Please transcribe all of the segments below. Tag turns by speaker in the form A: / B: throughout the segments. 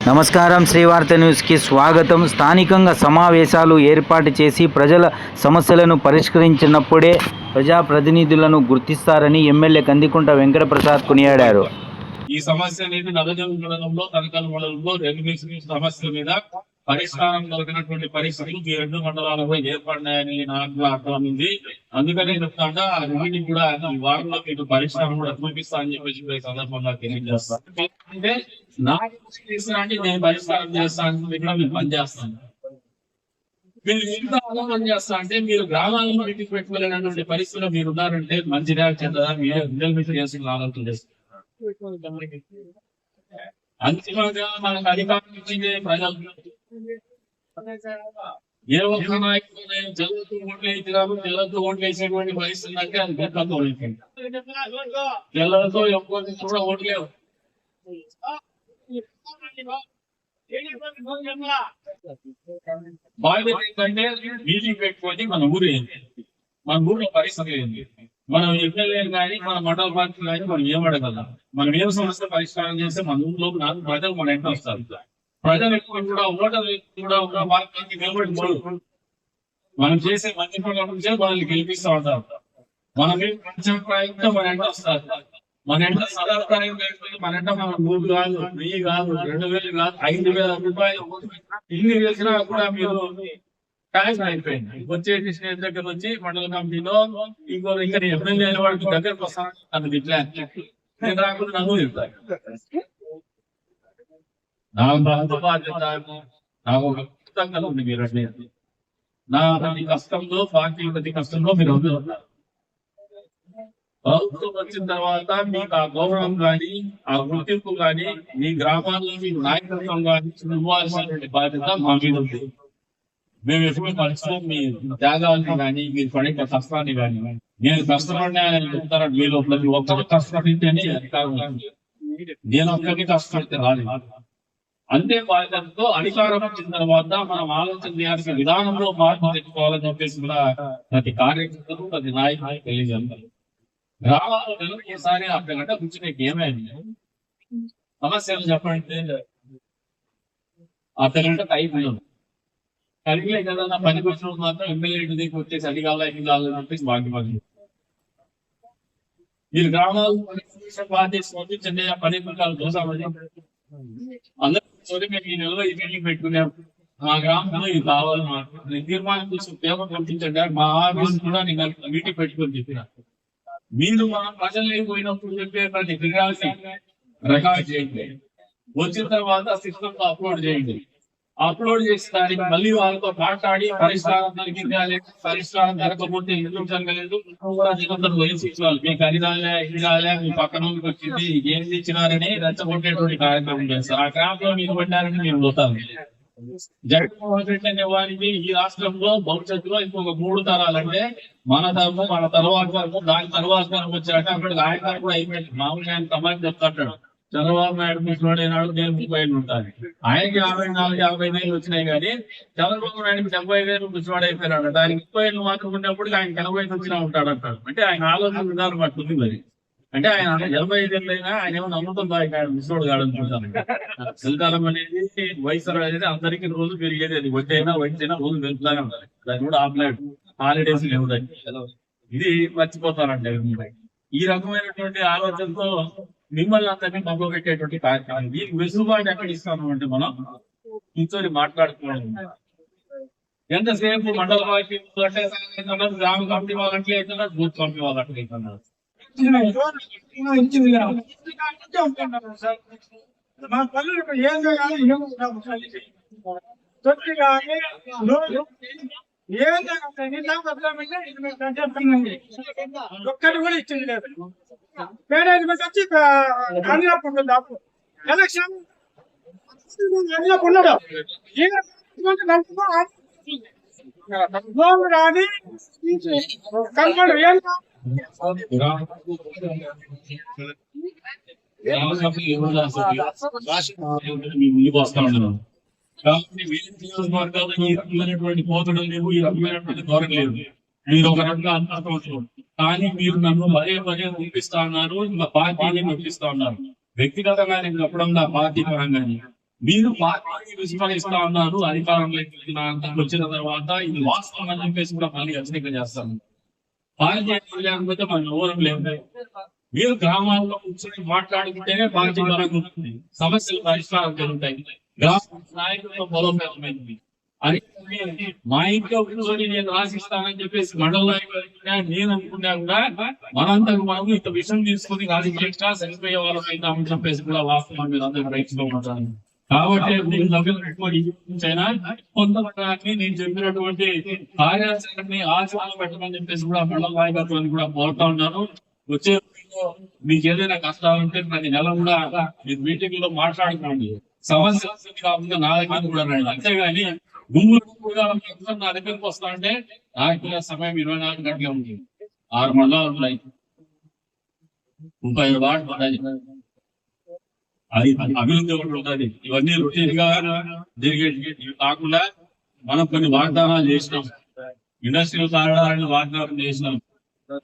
A: నమస్కారం. శ్రీవార్త న్యూస్కి స్వాగతం. స్థానికంగా సమావేశాలు ఏర్పాటు చేసి ప్రజల సమస్యలను పరిష్కరించినప్పుడే ప్రజాప్రతినిధులను గుర్తిస్తారని ఎమ్మెల్యే కందికుంట వెంకటప్రసాద్ కొనియాడారు.
B: ఈ సమస్య అనేది నల్లజల్లు మండలంలో తనకల్ మండలంలో రెవెన్యూ సమస్యల మీద పరిష్కారం దొరికినటువంటి పరిస్థితులు ఈ రెండు మండలాలపై ఏర్పడినాయని నాకు అర్థం ఉంది. అందుకనే చెప్తాంటే ఆ రెవెన్యూ కూడా ఈ వారంలో మీకు పరిష్కారం కూడా చూపిస్తా అని చెప్పేసి సందర్భంగా తెలియజేస్తాను. అంటే నాకు అంటే నేను పరిష్కారం చేస్తాను, మీకు పనిచేస్తాను. మీరు ఎంత ఆలోచన చేస్తా అంటే మీరు గ్రామాలను ఇంటికి పెట్టుకోలేనటువంటి పరిస్థితిలో మీరు ఉన్నారంటే మంచిదా చెడ్డదా మీరు చేసుకుని ఆలోచన చేస్తారు. అంతిమంగా మనకు అధికారం ఇచ్చింది ప్రజలు. ఏ ఒక్క నాయకుడు జల్లుతూ ఓట్లు వేసినారు, జల్లతో ఓట్లు వేసేటువంటి పరిస్థితి అంటే అది గొప్పతో ఓడిపోయింది. జల్లతో ఎవరికి కూడా ఓట్లేవు. బాధ్యత ఏంటంటే మీటింగ్ పెట్టుకొని మన ఊరిలో పరిస్థితి ఏంటి, మనం ఎమ్మెల్యే కానీ మన మండల పార్టీ కానీ మనం ఏం అడగలం, మనం ఏం సమస్య పరిష్కారం చేస్తే మన ఊళ్ళో నాకు ప్రజలు మన ఎంట వస్తారు. ప్రజలు ఎక్కువ కూడా ఓటర్లు కూడా ఉన్న పార్టీకి నిలబడి మనం చేసే మంచి పనుల నుంచే మనల్ని గెలిపిస్తూ ఉంటారు. మనం మంచి అభిప్రాయంతో మన ఎంట వస్తారు. మన ఎంట సదాభిప్రాయం లేకపోతే మన ఎంట మన 3 కాదు, 1000 కాదు, 2000 కాదు, 5000 రూపాయలు ఇన్ని వేసినా కూడా మీరు ట్యాక్స్ అయిపోయింది. వచ్చేసి స్టేజ్ దగ్గర వచ్చి మండల కమిటీలో ఇంకా ఎమ్మెల్యే వాడికి దగ్గరకు వస్తాను అన్నది ఇట్లా నేను రాకుండా నన్ను చెప్తాను. నాకు బాధ్యత, నాకు ఒక పుస్తకంగా ఉంది. మీరు అనేది నా ప్రతి కష్టంలో పార్టీ ప్రతి కష్టంలో మీరు ఉన్నారు. ప్రభుత్వం వచ్చిన తర్వాత మీకు ఆ గౌరవం కానీ ఆ గుర్తింపు కానీ మీ గ్రామాల్లో మీ నాయకత్వం కానీ ఇవ్వాల్సినటువంటి బాధ్యత మా మీద ఉంది. మేము ఎప్పుడు పరిస్థితులు మీ త్యాగాన్ని కానీ మీరు పడే కష్టాన్ని కానీ నేను కష్టపడినా చెప్తాను. మీరు ప్రతి ఒక్కరు కష్టపడితేనే అధికారం, నేను ఒక్కరికి కష్టపడితే రాలేదు. అంతే బాధ్యతతో అధికారం వచ్చిన తర్వాత మనం ఆలోచన చేయాల్సిన విధానంలో మార్పు తెచ్చుకోవాలని చెప్పేసి కూడా ప్రతి కార్యకర్తలు ప్రతి నాయకులు తెలియజేస్తారు. గ్రామాల్లో ఈసారి అర్ధగంట కూర్చునే ఏమైంది సమస్యలు చెప్పండి, అర్ధగంట టైం కలిగిలే కదా. నా పనికి వచ్చిన మాత్రం ఎమ్మెల్యే ఇంటి దగ్గర వచ్చేసి అది కావాలా ఇది కావాలని చెప్పేసి బాధ్యత. మీరు గ్రామాలు బాధ్యత చెన్నై పని చూసామని అందరూ మేము ఈ నెలలో ఈ మీటింగ్ పెట్టుకున్నాం. మా గ్రామంలో ఇది కావాలి, తీర్మానం చేసి పేపర్ పంపించండి. మా ఆఫీస్ కూడా నేను మీటింగ్ పెట్టుకొని చెప్పిన మీరు మా ప్రజలు పోయినప్పుడు చెప్పే ప్రతి ఫిర్యాదు రికార్డ్ చేయండి. వచ్చిన తర్వాత సిస్టమ్ లో అప్లోడ్ చేయండి. అప్లోడ్ చేసిన దానికి మళ్ళీ వాళ్ళతో మాట్లాడి పరిష్కారం జరిగింది, పరిష్కారం జరగకపోతే ఎందుకు జరగలేదు మీకు అది రాలే ఇది రాలే మీ పక్కన వచ్చింది ఏం ఇచ్చినారని రెచ్చగొట్టేటువంటి కార్యక్రమం చేస్తారు. ఆ క్రాంతిలో మీరు పడ్డారని మీరు పోతారు. జగన్మోహన్ రెడ్డి అనే వారికి ఈ రాష్ట్రంలో భవిష్యత్తులో ఇంకొక 3 తరాలంటే మన తరము మన తర్వాత వరకు దాని తర్వాత వచ్చాక అక్కడికి ఆయన కూడా అయిపోయింది. మామూలుగా ఆయన తమాషా చెప్తాడు. చంద్రబాబు నాయుడు ముసలాడైనాడు, నేను 30 ఏళ్ళు ఉంటాను. ఆయనకి 54-50 ఏళ్ళు వచ్చినాయి కానీ చంద్రబాబు నాయుడుకి 70,000 ముసలాడు అయిపోయినాడు. దానికి 30 ఏళ్ళు మాత్రం ఉన్నప్పుడు ఆయన 80 వచ్చినా ఉంటాడు అంటాడు. అంటే ఆయన ఆలోచన విధానం పట్టుకుంది. మరి అంటే ఆయన 85 ఏళ్ళు అయినా ఆయన ఏమో నమ్ముతుందా ఆయన ముసలాడు కాడనుకుంటాను. చలికాలం అనేది వయసు అనేది అందరికీ రోజు పెరిగేది. అది వడ్డైనా రోజు పెరుగుతానే ఉండాలి. దాన్ని కూడా ఆపలేడు. హాలిడేస్ లేవు. ఇది మర్చిపోతారంటే ఈ రకమైనటువంటి ఆలోచనతో మిమ్మల్ని అందరినీ మబ్బు పెట్టేటువంటి కార్యక్రమం. ఈ వెసులుబాటు ఎక్కడ ఇస్తాము అంటే మనం కూర్చొని మాట్లాడుకోవడం. ఎంతసేపు మండల పార్టీ గ్రామ కమిటీ వాళ్ళంటే అవుతున్నారు, బూత్ కమిటీ వాళ్ళంటే అవుతున్నారు.
C: మా పనులు ఏం ఒక్కటి కూడా ఇచ్చింది లేదు. మేనేజ్మెంట్ వచ్చి దాపు ఎలక్షన్ ఉన్నాడు రాని కనపడు ఏం
B: పోతడం లేవు, ఈ రకమైనటువంటి ధోరణి లేదు. మీరు ఒక రకంగా అంతర్గతం కానీ మీరు నన్ను పదే పంపిస్తా ఉన్నారు, ఇంకా పార్టీని పంపిస్తా ఉన్నారు. వ్యక్తిగతంగా నేను చెప్పడం నా పార్టీ పరంగా మీరు పార్టీకి విస్మరిస్తా ఉన్నారు, అధికారంలోకి వచ్చిన తర్వాత ఇది వాస్తవం అని చెప్పేసి కూడా మళ్ళీ హెచ్చరిక చేస్తాను. పార్టీ లేకపోతే మన ఎవరు లేదు. మీరు గ్రామాల్లో కూర్చొని మాట్లాడుకుంటేనే పార్టీ బలంగా ఉంటుంది, సమస్యలు పరిష్కారం జరుగుతాయి, గ్రామ నాయకులతో బలోపేతమైంది అని మా ఇంట్లో కూర్చొని నేను రాసిస్తానని చెప్పేసి మండల నాయకులు నేను అనుకున్నా కూడా మనంతకు మనం ఇంత విషయం తీసుకుని రాజకీయంగా చనిపోయే వాళ్ళం అవుతామని చెప్పేసి కూడా వాస్తవం మీరు అందరూ గ్రహించుకోమంటాను. కాబట్టి మీరు దగ్గర పెట్టుకోండి. కొంతమంది నేను చెప్పినటువంటి కార్యాచరణని ఆచరణలో పెట్టమని చెప్పేసి కూడా మండల నాయకత్వాన్ని కూడా కోరుతా ఉన్నాను. వచ్చే మీకు ఏదైనా కష్టాలు ఉంటే ప్రతి నెల కూడా మీరు మీటింగ్ లో మాట్లాడుకోండి. సమస్య కాకుండా నా దగ్గర కూడా రండి. అంతేగాని గుంపుగా నా దగ్గరకు వస్తా అంటే నాకు సమయం 24 గంటలే ఉంది. 6 మండలాలు ఉన్నాయి, 35 వార్డు ఉన్నాయి, అది అభివృద్ధి ఒకటి ఉంటుంది. ఇవన్నీ రొటీన్ గా జరిగేది. ఇవి కాకుండా మనం కొన్ని వాగ్దానాలు చేసినాం, ఇండస్ట్రియల్ కారణాలను వాగ్దానం చేసినాం,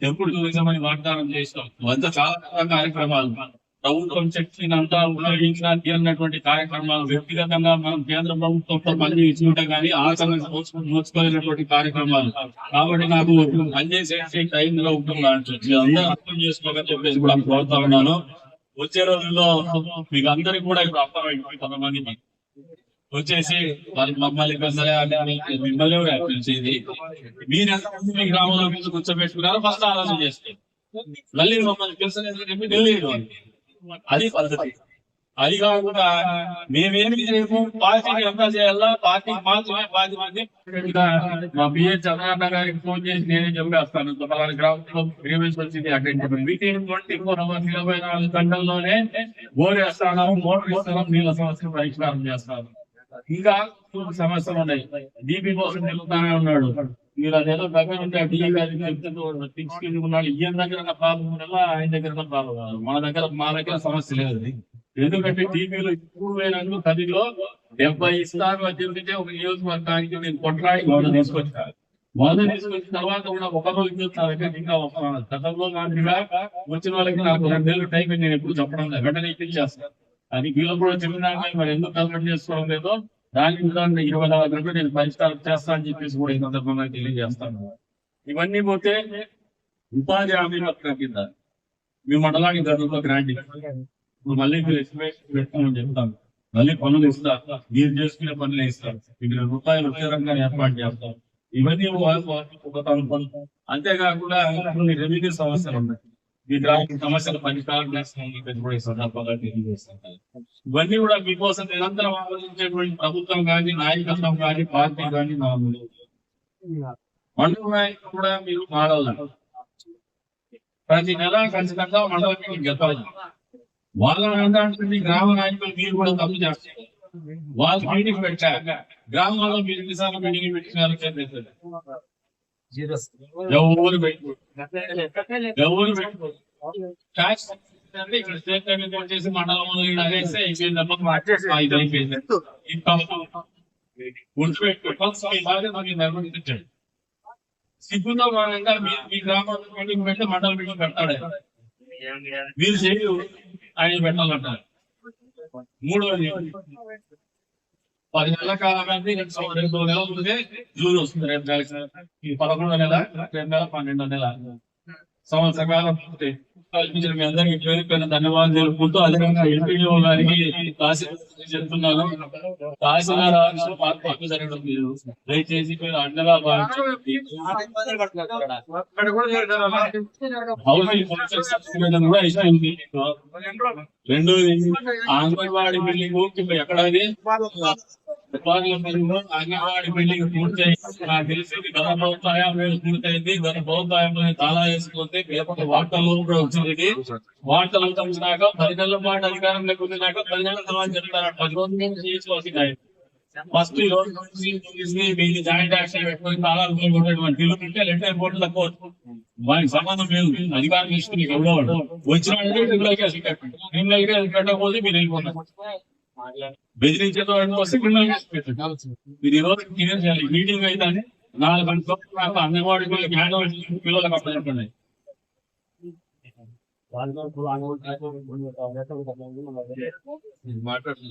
B: టెంపుల్ టూరిజం అని వాగ్దానం చేసినాం. ఇవంతా చాలా కార్యక్రమాలు ప్రభుత్వం శక్తిని అంతా ఉపయోగించడానికి అన్నటువంటి కార్యక్రమాలు వ్యక్తిగతంగా మనం కేంద్ర ప్రభుత్వంతో పని ఇచ్చుకుంటే కానీ ఆచరణ నోచుకోలేనటువంటి కార్యక్రమాలు. కాబట్టి నాకు పనిచేసే టైంలో ఉంటుంది. అందరూ అర్థం చేసుకోవాలని చెప్పేసి కూడా కోరుతా ఉన్నాను. వచ్చే రోజుల్లో మీకు అందరికి కూడా ఇప్పుడు అర్థమైంది. కొంతమందికి వచ్చేసి వాళ్ళు మమ్మల్ని మిమ్మల్ని పిలిచేది మీరు ఎంతమంది మీ గ్రామంలో పిలిచి కూర్చోబెట్టుకున్నారో ఫస్ట్ ఆలోచన చేస్తే మళ్ళీ మమ్మల్ని పిలిచలేదు తెలియదు. అది పద్ధతి. అది కాకుండా మేమేమి చేయము, పార్టీకి ఎంత చేయాలా, పార్టీకి మాత్రమే బాధ్యత. మా బిఎస్ చంద్రబాబు గారికి ఫోన్ చేసి నేనే చెప్పేస్తాను, పలానా గ్రామంలో గ్రీవెన్స్ వచ్చింది అటెండ్ చెప్పండి. మీటింగ్ 24 hours 24 గంటల్లోనే బోర్ వేస్తాను, మోటార్ ఇస్తాను, నీళ్ళ సమస్యలు పరిష్కారం చేస్తాను. ఇంకా సమస్యలు ఉన్నాయి. డీపీ కోసం నిలుపుతానే ఉన్నాడు. మీరు అదేదో దగ్గర ఉంటే ఆ డిఏ గారికి ఉన్నాడు. ఈయన దగ్గర ప్రాబ్లం వల్ల ఆయన దగ్గర ప్రాబ్లం కాదు. మా దగ్గర సమస్య లేదు. ఎందుకంటే టీవీలో ఇప్పుడు పోయినందుకు 10లో 70 ఇస్తారు అని చెప్తే ఒక నియోజకవర్గానికి నేను కొట్లాడి 100 తీసుకొచ్చాను. 100 తీసుకొచ్చిన తర్వాత కూడా ఒక రోజు నా దగ్గర ఇంకా వస్తున్నాను. గతంలో మాదిరిగా వచ్చిన వాళ్ళకి నాకు 2 నెలలు టైం నేను ఎప్పుడు చెప్పడం లేదు, వెంటనే ఇప్పించేస్తాను. అది వీళ్ళు కూడా చెప్పినాక మరి ఎందుకు కన్వర్ట్ చేసుకోవడం లేదో దానికి 24 గంటలు నేను పరిష్కారం చేస్తా అని చెప్పేసి కూడా ఈ సందర్భంగా తెలియజేస్తాను. ఇవన్నీ పోతే ఉపాధి హామీ పథకం కింద మీ మండలానికి గతంలో గ్రాంట్ ఇప్పుడు మళ్ళీ మీరు ఎస్టిమేషన్ పెట్టుకోమని చెప్తాను. మళ్ళీ పనులు ఇస్తా, మీరు చేసుకునే పనులు ఇస్తారు, ఇక్కడ రూపాయలు వచ్చే రంగాన్ని ఏర్పాటు చేస్తారు. ఇవన్నీ అంతేకాకుండా కొన్ని రెవెన్యూ సమస్యలు ఉన్నాయి. ఈ గ్రామ సమస్యల పరిష్కారం చేస్తాను ఈ సందర్భంగా తెలియజేస్తాను. ఇవన్నీ కూడా మీకోసం నిరంతరం ఆలోచించేటువంటి ప్రభుత్వం కానీ, నాయకత్వం కానీ, పార్టీ కానీ మామూలు మండల నాయకులు కూడా మీరు మారాలి. ప్రతి నెల ఖచ్చితంగా మండల మీటింగ్ గెలవాలి. వాళ్ళ అంటే గ్రామ నాయకులు మీరు కూడా తప్పు చేస్తారు. వాళ్ళు మీటింగ్ పెట్టాక గ్రామాల్లో మీరు ఎన్నిసార్లు మీటింగ్ పెట్టినారు ఎవరు పెట్టుకోరు. ట్యాక్స్ ఇక్కడ స్టేట్ గవర్నమెంట్ చేసి మండలంలో అదేస్తే అయిపోయింది. నిర్వహించండి. సిగ్గుతో భాగంగా మీ గ్రామంలో మీటింగ్ పెడితే మండల మీటింగ్ పెడతాడు. మీరు చేయు ఆయన పెట్టాలంటారు. 3వది 10 నెలల కాలం అంటే 2 నెలలు ఉంటుంది. జూన్ వస్తుంది, 2 నెలలు. ఈ 11వ నెల, 2 నెల, 12వ నెల సంవత్సర కాలం కల్పించిన మీ అందరికీ పేరు ధన్యవాదాలు తెలుపుకుంటూ అదేవిధంగా ఎంపీడీఓ గారికి చెప్తున్నాను. తహసీల్దార్ జరగడం మీరు దయచేసి మీరు అండగా కూడా ఇష్టం. రెండోది అంగన్వాడీ బిల్డింగ్ ఎక్కడది అంగన్వాడీ బిల్డింగ్ పూర్తయింది. నాకు తెలిసి గత ప్రభుత్వం పూర్తయింది. గత ప్రభుత్వం తాళా వేసుకుంటే లేకపోతే వార్తల్లో కూడా వచ్చింది. వార్తలు వచ్చినాక 10 నెలల పాటు అధికారంలోకి వచ్చినాక 10 నెలల తర్వాత చెప్తారు 10 రోజులు చేసి ఫస్ట్ ఈ రోజు మీకు జాయింట్ యాక్షన్ పెట్టుకుని తాళాలు కొట్టేటువంటి ఉంటే లెటర్ పోటీ తక్కువ వానికి సంబంధం లేదు. అధికారం తీసుకుని ఎవడవాడు వచ్చిన క్రిమినల్ కేసు పెట్టకపోతే మీరు వెళ్ళిపోతారు. బెదిరించేతో వస్తే క్రిమినల్ కేసు పెట్టండి. మీరు ఈ రోజు క్లియర్ చేయాలి. మీటింగ్ అయితే 4 గంటల అంగన్వాడీ పిల్లలకు అప్పచెప్పండి. మాట్లాడుతుంది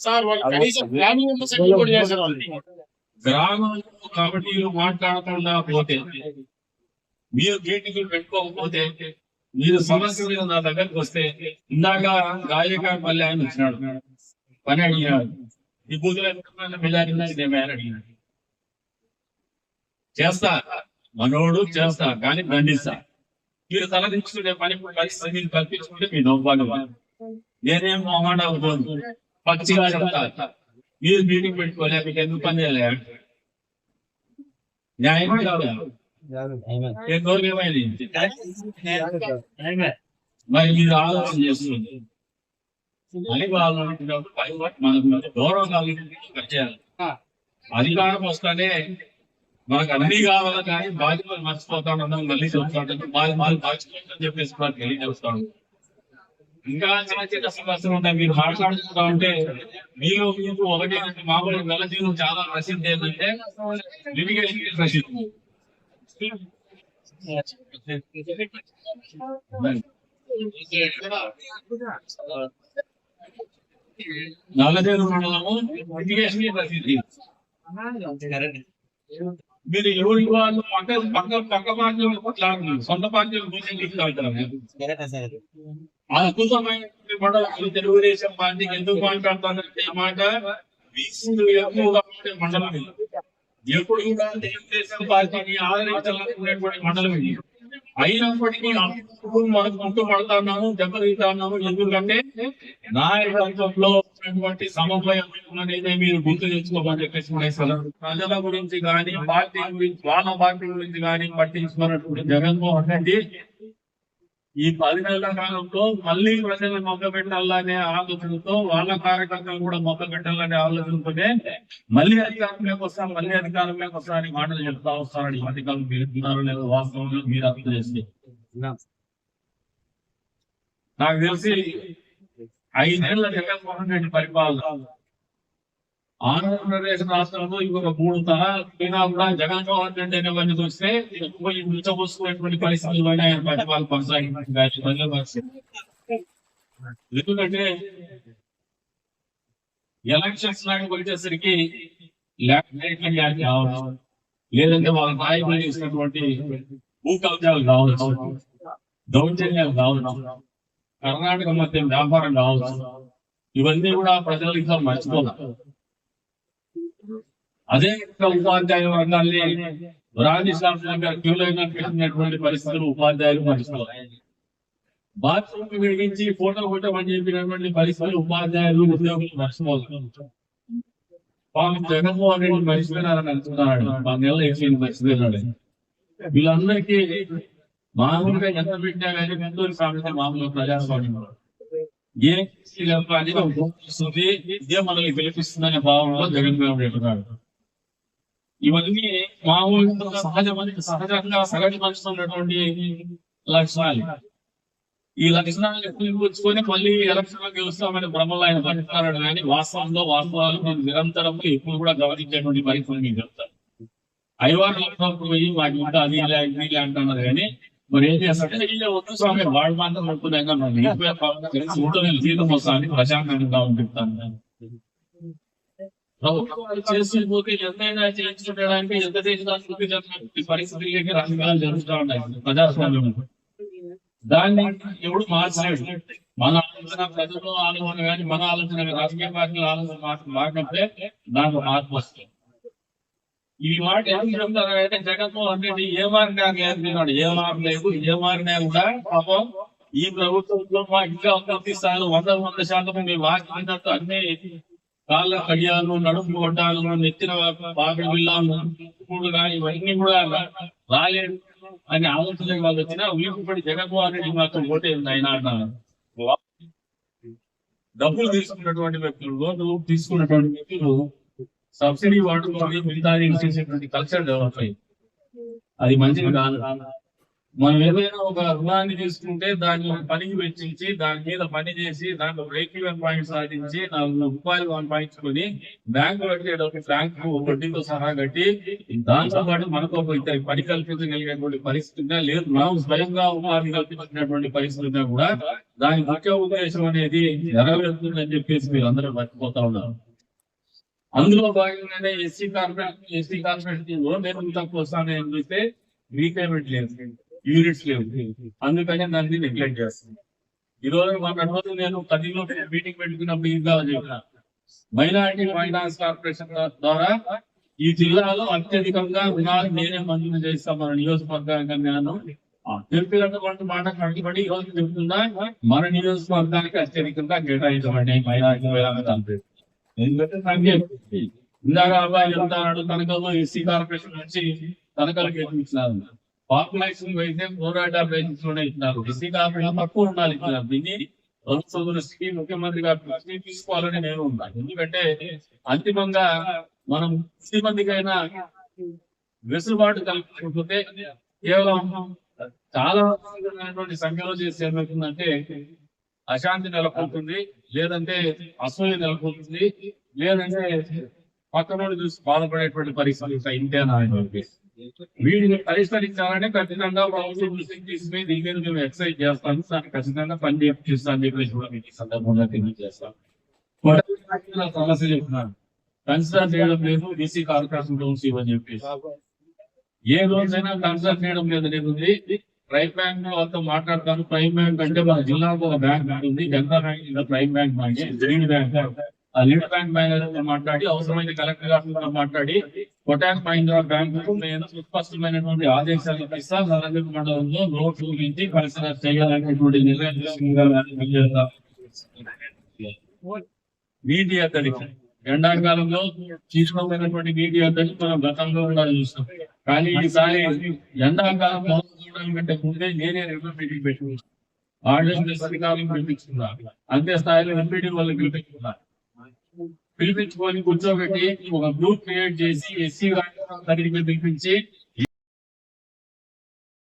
B: సార్ వాళ్ళు కనీసం ప్లానింగ్ కూడా చేశారు. గ్రామంలో కమిటీలు మాట్లాడకుండా పోతే, మీరు మీటింగ్లు పెట్టుకోకపోతే, మీరు సమస్య మీద నా దగ్గరికి వస్తే, ఇందాక గాయకాపల్లి ఆయన వచ్చినాడు, పని అడిగినాడు, ఈ బూతులు అడిగినాడు, చేస్తా మనోడు చేస్తా కానీ దండిస్తా. మీరు తలదించుకునే పని పరిస్థితి మీరు కల్పించుకుంటే మీ దౌర్భాగ్యం. నేనేం మొహమాట అవుతుంది పచ్చిగా చెప్తా. మీరు మీటింగ్ పెట్టుకోలే, మీకు ఎందుకు పని చేయలేదు? న్యాయం కాదు. మరి మీరు ఆలోచన చేస్తుంది అని వాళ్ళు మనకు గౌరవం కలిగించాలి. అధికారం వస్తానే మనకు అన్ని కావాలి కానీ బాధ్యతలు మర్చిపోతా ఉన్నాం. మళ్ళీ చెప్తాను బాధ్యతలు చెప్పేసి తెలియజేస్తాను. ఇంకా చిన్న చిన్న సమస్యలు ఉంటాయి. మీరు మాట్లాడుతూ ఉంటే మీరు ఒకటి మామూలు వెలజీలు చాలా ప్రసిద్ధి ఏంటంటే లిటిగేషన్ ప్రసిద్ధి. నల్లదేరు మండలము లిటిగేషన్ ప్రసిద్ధి. మీరు ఎవరి వాళ్ళు పక్క పార్టీలు కొట్లాడుతున్నారు, సొంత పార్టీలు తీసుకెళ్తారు. అద్భుతమైన మండలం తెలుగుదేశం పార్టీకి ఎందుకు మాట్లాడతానంటే ఈ మాట బీసీలు ఎక్కువగా మండలం ఇది. ఎప్పుడు కూడా తెలుగుదేశం పార్టీని ఆదరించాలనుకునేటువంటి మండలం ఇది. అయినప్పటికీ మనకు ముందు పడుతున్నాము, దెబ్బతీస్తున్నాము. ఎందుకంటే నాయకత్వంలో ఉన్నటువంటి సమన్వయం అనేది మీరు గుర్తు తెచ్చుకోమని చెప్పేసి ప్రజల గురించి కానీ పార్టీ గురించి వాళ్ళ పార్టీ గురించి కానీ పట్టించుకున్నటువంటి జగన్మోహన్ రెడ్డి ఈ 10 నెలల కాలంలో మళ్ళీ ప్రజలను మొక్క పెట్టాలనే ఆలోచనతో, వాళ్ళ కార్యకర్తలు కూడా మొక్క పెట్టాలనే ఆలోచనతోనే మళ్ళీ అధికారంలోకి వస్తారని మాటలు చెప్తా వస్తారని మధ్యకాలం మీరు విన్నారు లేదా వాస్తవంలో మీరు అర్థం చేస్తే. నాకు తెలిసి 5 ఏళ్ల జగన్మోహన్ రెడ్డి పరిపాలన ఆంధ్రప్రదేశ్ రాష్ట్రంలో ఇంకొక 3 తరాలైనా కూడా జగన్మోహన్ రెడ్డి అనే వాడిని చూస్తే ఎక్కువ మించబోసుకునేటువంటి పరిస్థితుల్లోనే ఆయన పరిపాలన కొనసాగించారు. ఎందుకంటే ఎలక్షన్స్ లాగా వచ్చేసరికి ల్యాండ్ కావచ్చు, లేదంటే వాళ్ళ నాయకులు చేసినటువంటి భూ కబ్జాలు కావచ్చు, దౌర్జన్యాలు కావచ్చు, కర్ణాటక మధ్య వ్యాపారం కావచ్చు, ఇవన్నీ కూడా ప్రజలు ఇంకా మర్చిపోతారు. అదే ఉపాధ్యాయ వర్గాన్ని క్యూలైనటువంటి పరిస్థితులు ఉపాధ్యాయులు మర్చిపోతారు. బాత్రూమ్ విడిగించి ఫోటో కొట్టమని చెప్పినటువంటి పరిస్థితులు ఉపాధ్యాయులు ఉద్యోగులు మర్చిపోతారు. జగన్మోహన్ రెడ్డి మర్చిపోయినారని అనుకున్నాడు. 10 నెలలు వేసి మర్చిపోయినాడు. వీళ్ళందరికీ మామూలుగా ఎంత పెట్టినా కానీ ముందు సామెత మామూలుగా ప్రజాస్వామ్యంలో ఇదే మనల్ని గెలిపిస్తుందనే భావంలో జగన్మోహన్ రెడ్డి ఉన్నాడు. ఇవన్నీ మామూలుగా సహజంగా సగటు మనిషితో ఉన్నటువంటి లక్షణాలు. ఈ లక్షణాలను పుచ్చుకొని మళ్ళీ ఎలక్షన్ లో గెలుస్తామని భ్రమలో ఆయన పట్టుకున్నాడు. కానీ వాస్తవాలు నేను నిరంతరం ఇప్పుడు కూడా గమనించేటువంటి పరిస్థితులు మీకు చెప్తాను. ఐవారు లక్షణాలు పోయి వాటి మీద అది ఇలా అంటున్నారు. కానీ మరి ఏం చేస్తారంటే వద్దు స్వామి వాళ్ళు మాత్రం నడుపుతున్నాయి జీతం వస్తామని ప్రశాంతంగా ఉంటాను. చేసిపోతే ఎంతైనా చేయించుకోవడానికి ఎంత చేయించడానికి పరిస్థితులకి రాజకీయాలు జరుగుతూ ఉంటాయి ప్రజాస్వామ్యం. దాన్ని ఎవడు మార్చలేడు. మన ఆలోచన ప్రజలు ఆలోచన కానీ మన ఆలోచన రాజకీయ పార్టీల ఆలోచన మారినప్పుడే దాంట్లో మార్పు వస్తుంది. ఈ మాట ఏం చెప్తారంటే జగన్మోహన్ రెడ్డి ఏ మారినా నేర్పినాడు, ఏ మార్పు లేదు. ఏ మారినా కూడా పాపం ఈ ప్రభుత్వంలో మా ఇంకా స్థాయిలో 100% మేము వాకినట్టు అన్ని కాళ్ళ కడియాలు, నడుపు గొడ్డాలు, నెత్తిన బాబడి బిల్లాలు కానీ ఇవన్నీ కూడా రాలేదు అని ఆలోచన వాళ్ళు వచ్చినా వీపుపడి జగన్మోహన్ రెడ్డి మాత్రం ఓటేది ఆయన అంటున్నారు. డబ్బులు తీసుకున్నటువంటి వ్యక్తులు, లోన్లు తీసుకున్నటువంటి వ్యక్తులు సబ్సిడీ వాడుకొని మిగతా చేసేటువంటి కల్చర్ డెవలప్ అయ్యింది. అది మంచిది కాదు. మనం ఏదైనా ఒక రుణాన్ని తీసుకుంటే దాన్ని ఒక పనికి వెచ్చించి దాని మీద పని చేసి దాంట్లో బ్రేక్ ఈవెన్ పాయింట్ సాధించి 4 రూపాయలు సంపాదించుకొని బ్యాంకు కట్టేటప్పుడు బ్యాంకు వడ్డీతో సహా కట్టి దాంతో పాటు మనకు ఒక ఇద్దరి పని కల్పించగలిగేటువంటి పరిస్థితి లేదు. మనం స్వయంగా ఉపాధి కల్పించినటువంటి పరిస్థితి కూడా దాని ముఖ్య ఉద్దేశం అనేది నెరవేరుతుందని చెప్పేసి మీరు అందరూ మర్చిపోతా ఉన్నారు. అందులో భాగంగానే ఎస్సీ కార్పొరేషన్ లో నేను తక్కువ వస్తాను ఏం చూస్తే రీపేమెంట్ లేదు, యూనిట్స్ లేవు, అందుకని దాన్ని నెగ్లెక్ట్ చేస్తుంది. ఈ రోజు రోజు నేను 10లో మీటింగ్ పెట్టుకున్నప్పుడు ఇంకా చెప్పిన మైనారిటీ ఫైనాన్స్ కార్పొరేషన్ ద్వారా ఈ జిల్లాలో అత్యధికంగా రుణాలు నేనే మంజూరు చేస్తాం మన నియోజకవర్గానికి. నేను చెప్పినటువంటి మాట కట్టుబడి ఈ రోజు చెప్తున్నా మన నియోజకవర్గానికి అత్యధికంగా కేటాయించబడ్డాయి మైనారిటీ ఫైనాన్స్ కార్పొరేషన్. ఎందుకంటే ఇందాక అబ్బాయి చెప్తాడు తనకల్లో ఎస్సీ కార్పొరేషన్ నుంచి తనకలు కేటాయించినారు. పాపులేషన్ అయితే 150 బేసిస్ లోనే ఇచ్చినారు. ఎస్సీ కార్పొరేషన్ తక్కువ ఉండాలి ఇచ్చినారు. దీన్ని ప్రభుత్వ దృష్టికి ముఖ్యమంత్రి గారి దృష్టికి తీసుకోవాలని నేను ఉన్నాను. ఎందుకంటే అంతిమంగా మనం 10 మందికైనా వెసులుబాటు కల్పించకపోతే కేవలం చాలా సంఖ్యలో చేసి ఏమవుతుందంటే అశాంతి నెలకొంటుంది, లేదంటే అసూయ నెలకొంటుంది, లేదంటే పక్కన చూసి బాధపడేటువంటి పరిస్థితి ఇంతేనా. వీటిని పరిష్కరించాలంటే ఖచ్చితంగా ప్రభుత్వం దృష్టికి తీసుకుని దీని మీద మేము ఎక్సైజ్ చేస్తాను, దాన్ని ఖచ్చితంగా పని చేపిస్తాను చెప్పేసి కూడా మీకు ఈ సందర్భంగా తెలియజేస్తాను. సమస్య చెప్తున్నాను, కన్సిడర్ చేయడం లేదు బీసీ కార్పొరేషన్ లోన్స్ ఇవ్వని చెప్పేసి. ఏ రోజైనా కన్సిడర్ చేయడం లేదు అనేది ప్రైమ్ బ్యాంక్ వాళ్ళతో మాట్లాడతాను. ప్రైమ్ బ్యాంక్ అంటే మన జిల్లాకు ఒక బ్యాంక్ ఉంటుంది, Janata bank prime bank lead bank. ఆ లీడ్ బ్యాంక్ మేనేజర్ మాట్లాడి అవసరమైన కలెక్టర్ గారితో మాట్లాడి కొటాక్ మహీంద్రా బ్యాంకు నేను సుస్పష్టమైనటువంటి ఆదేశాలు ఇస్తాను. నరేంద్ర మండలంలో నోట్ గురించి కన్సిడర్ చేయాలనేటువంటి నిర్ణయం నీటి అద్దడి ఎండాకాలంలో తీసుకోమైనటువంటి నీటి అద్దడి మనం గతంలో కూడా చూస్తాం. కానీ ఈసారి ఎండాకాలం కంటే ముందే నేనే మీటింగ్ పెట్టుకున్నాను. ఆర్డర్ అధికారులను పిలిపించుకున్నా, అంతే స్థాయిలో ఎంపీడీ వాళ్ళకి పిలిపించుకొని కూర్చోబెట్టి ఒక గ్రూప్ క్రియేట్ చేసి ఎస్సీ దగ్గరికి పిలిపించి